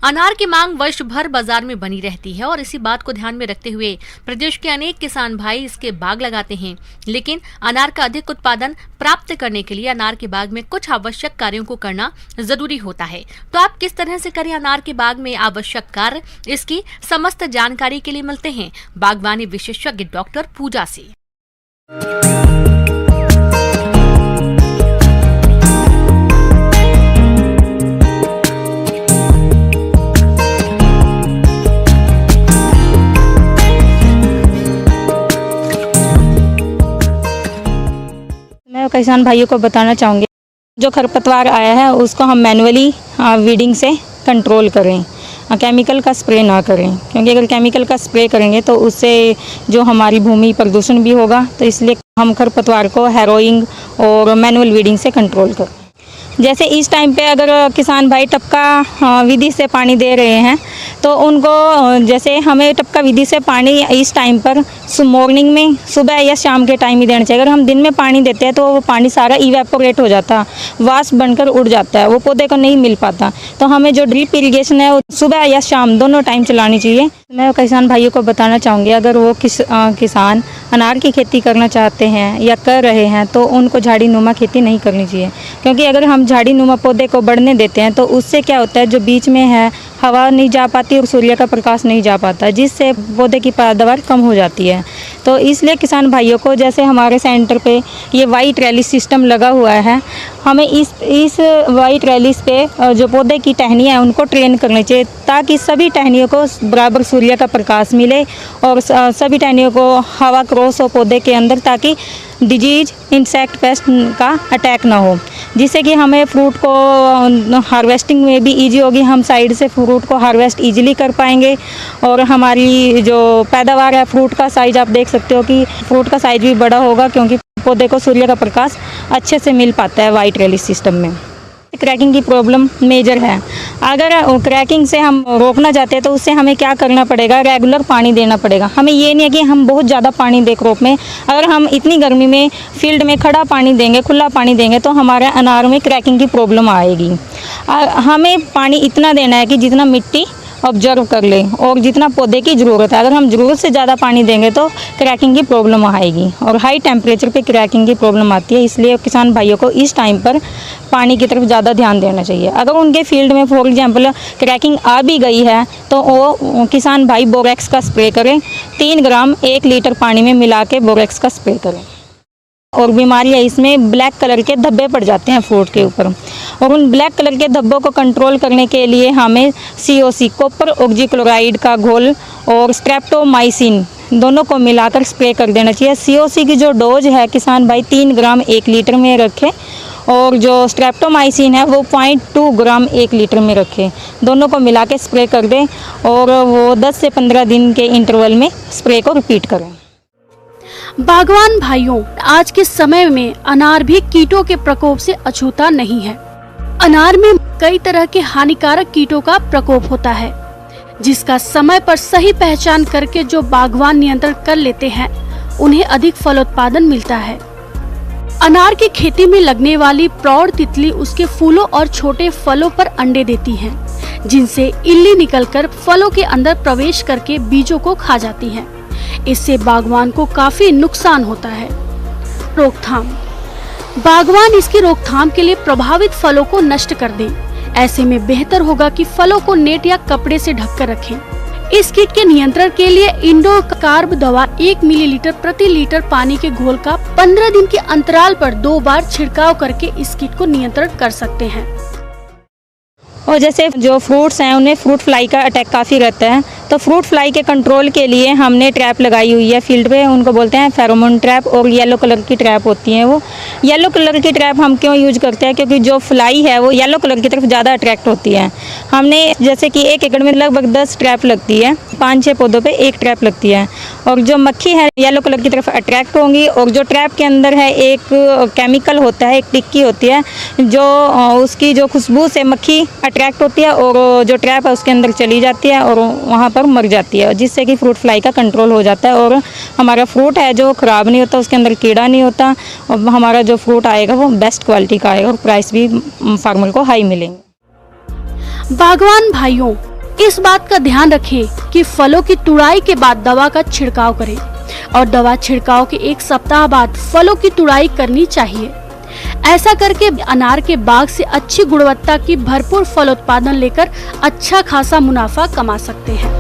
अनार की मांग वर्ष भर बाजार में बनी रहती है और इसी बात को ध्यान में रखते हुए प्रदेश के अनेक किसान भाई इसके बाग लगाते हैं। लेकिन अनार का अधिक उत्पादन प्राप्त करने के लिए अनार के बाग में कुछ आवश्यक कार्यों को करना जरूरी होता है। तो आप किस तरह से करें अनार के बाग में आवश्यक कार्य, इसकी समस्त जानकारी के लिए मिलते हैं बागवानी विशेषज्ञ डॉक्टर पूजा से। किसान भाइयों को बताना चाहूँगी, जो खरपतवार आया है उसको हम मैनुअली वीडिंग से कंट्रोल करें, केमिकल का स्प्रे ना करें, क्योंकि अगर केमिकल का स्प्रे करेंगे तो उससे जो हमारी भूमि प्रदूषण भी होगा। तो इसलिए हम खरपतवार को हैरोइंग और मैनुअल वीडिंग से कंट्रोल करें। जैसे इस टाइम पे अगर किसान भाई टपका विधि से पानी दे रहे हैं तो उनको, जैसे हमें टपका विधि से पानी इस टाइम पर मॉर्निंग में, सुबह या शाम के टाइम ही देना चाहिए। अगर हम दिन में पानी देते हैं तो वो पानी सारा इवेपोरेट हो जाता है, वाष्प बनकर उड़ जाता है, वो पौधे को नहीं मिल पाता। तो हमें जो ड्रिप इरिगेशन है वो सुबह या शाम दोनों टाइम चलानी चाहिए। मैं किसान भाइयों को बताना चाहूँगी, अगर वो किसान अनार की खेती करना चाहते हैं या कर रहे हैं तो उनको झाड़ी नुमा खेती नहीं करनी चाहिए, क्योंकि अगर हम झाड़ी नुमा पौधे को बढ़ने देते हैं तो उससे क्या होता है, जो बीच में है हवा नहीं जा पाती और सूर्य का प्रकाश नहीं जा पाता, जिससे पौधे की पैदावार कम हो जाती है। तो इसलिए किसान भाइयों को, जैसे हमारे सेंटर पे ये वाइट रैलिस सिस्टम लगा हुआ है, हमें इस वाइट रैलिस पे जो पौधे की टहनियाँ हैं उनको ट्रेन करनी चाहिए, ताकि सभी टहनियों को बराबर सूर्य का प्रकाश मिले और सभी टहनियों को हवा क्रॉस हो पौधे के अंदर, ताकि डिजीज, इंसेक्ट, पेस्ट का अटैक ना हो, जिससे कि हमें फ्रूट को हार्वेस्टिंग में भी इजी होगी। हम साइड से फ्रूट को हार्वेस्ट इजीली कर पाएंगे और हमारी जो पैदावार है, फ्रूट का साइज आप देख सकते हो कि फ्रूट का साइज भी बड़ा होगा, क्योंकि पौधे को सूर्य का प्रकाश अच्छे से मिल पाता है वाइट रैलिस सिस्टम में। क्रैकिंग की प्रॉब्लम मेजर है। अगर क्रैकिंग से हम रोकना चाहते हैं तो उससे हमें क्या करना पड़ेगा, रेगुलर पानी देना पड़ेगा। हमें ये नहीं है कि हम बहुत ज़्यादा पानी दें क्रॉप में। अगर हम इतनी गर्मी में फील्ड में खड़ा पानी देंगे, खुला पानी देंगे तो हमारे अनार में क्रैकिंग की प्रॉब्लम आएगी। हमें पानी इतना देना है कि जितना मिट्टी ऑब्जर्व कर ले और जितना पौधे की ज़रूरत है। अगर हम ज़रूरत से ज़्यादा पानी देंगे तो क्रैकिंग की प्रॉब्लम आएगी और हाई टेम्परेचर पे क्रैकिंग की प्रॉब्लम आती है। इसलिए किसान भाइयों को इस टाइम पर पानी की तरफ ज़्यादा ध्यान देना चाहिए। अगर उनके फील्ड में फॉर एग्जांपल क्रैकिंग आ भी गई है तो वो किसान भाई बोरेक्स का स्प्रे करें, 3 ग्राम 1 लीटर पानी में मिला के बोरेक्स का स्प्रे करें। और बीमारियाँ इसमें ब्लैक कलर के धब्बे पड़ जाते हैं फ्रूट के ऊपर, और उन ब्लैक कलर के धब्बों को कंट्रोल करने के लिए हमें COC, कॉपर ऑक्सीक्लोराइड का घोल और स्ट्रेप्टोमाइसिन दोनों को मिलाकर स्प्रे कर देना चाहिए। COC की जो डोज है किसान भाई 3 ग्राम 1 लीटर में रखें और जो स्ट्रेप्टोमाइसिन है वो 0.2 ग्राम 1 लीटर में रखें। दोनों को मिला के स्प्रे कर दें और वो 10 से 15 दिन के इंटरवल में स्प्रे को रिपीट करें। बागवान भाइयों, आज के समय में अनार भी कीटों के प्रकोप से अछूता नहीं है। अनार में कई तरह के हानिकारक कीटों का प्रकोप होता है, जिसका समय पर सही पहचान करके जो बागवान नियंत्रण कर लेते हैं उन्हें अधिक फलोत्पादन मिलता है। अनार की खेती में लगने वाली प्रौढ़ तितली उसके फूलों और छोटे फलों पर अंडे देती है, जिनसे इल्ली निकलकर फलों के अंदर प्रवेश करके बीजों को खा जाती है। इससे बागवान को काफी नुकसान होता है। रोकथाम: बागवान इसकी रोकथाम के लिए प्रभावित फलों को नष्ट कर दें। ऐसे में बेहतर होगा कि फलों को नेट या कपड़े से ढककर रखें। इस कीट के नियंत्रण के लिए इंडोकार्ब दवा 1 मिलीलीटर प्रति लीटर पानी के घोल का 15 दिन के अंतराल पर 2 बार छिड़काव करके इस कीट को नियंत्रण कर सकते हैं। और जैसे जो फ्रूट्स हैं उन्हें फ्रूट फ्लाई का अटैक काफ़ी रहता है, तो फ्रूट फ्लाई के कंट्रोल के लिए हमने ट्रैप लगाई हुई है फील्ड पे। उनको बोलते हैं फेरोमोन ट्रैप, और येलो कलर की ट्रैप होती हैं। वो येलो कलर की ट्रैप हम क्यों यूज करते हैं, क्योंकि जो फ्लाई है वो येलो कलर की तरफ ज़्यादा अट्रैक्ट होती है। हमने जैसे कि 1 एकड़ में लगभग 10 ट्रैप लगती है, 5-6 पौधों पे 1 ट्रैप लगती है, और जो मक्खी है येलो कलर की तरफ अट्रैक्ट होंगी। और जो ट्रैप के अंदर है एक केमिकल होता है, एक टिक्की होती है, जो उसकी जो खुशबू से मक्खी अट्रैक्ट होती है और जो ट्रैप है उसके अंदर चली जाती है और वहाँ पर मर जाती है, जिससे कि फ्रूट फ्लाई का कंट्रोल हो जाता है और हमारा फ्रूट है जो ख़राब नहीं होता, उसके अंदर कीड़ा नहीं होता, और हमारा जो फ्रूट आएगा वो बेस्ट क्वालिटी का आएगा और प्राइस भी फार्मर को हाई मिलेंगे। बागवान भाइयों, इस बात का ध्यान रखें कि फलों की तुड़ाई के बाद दवा का छिड़काव करें और दवा छिड़काव के 1 सप्ताह बाद फलों की तुड़ाई करनी चाहिए। ऐसा करके अनार के बाग से अच्छी गुणवत्ता की भरपूर फल उत्पादन लेकर अच्छा खासा मुनाफा कमा सकते हैं।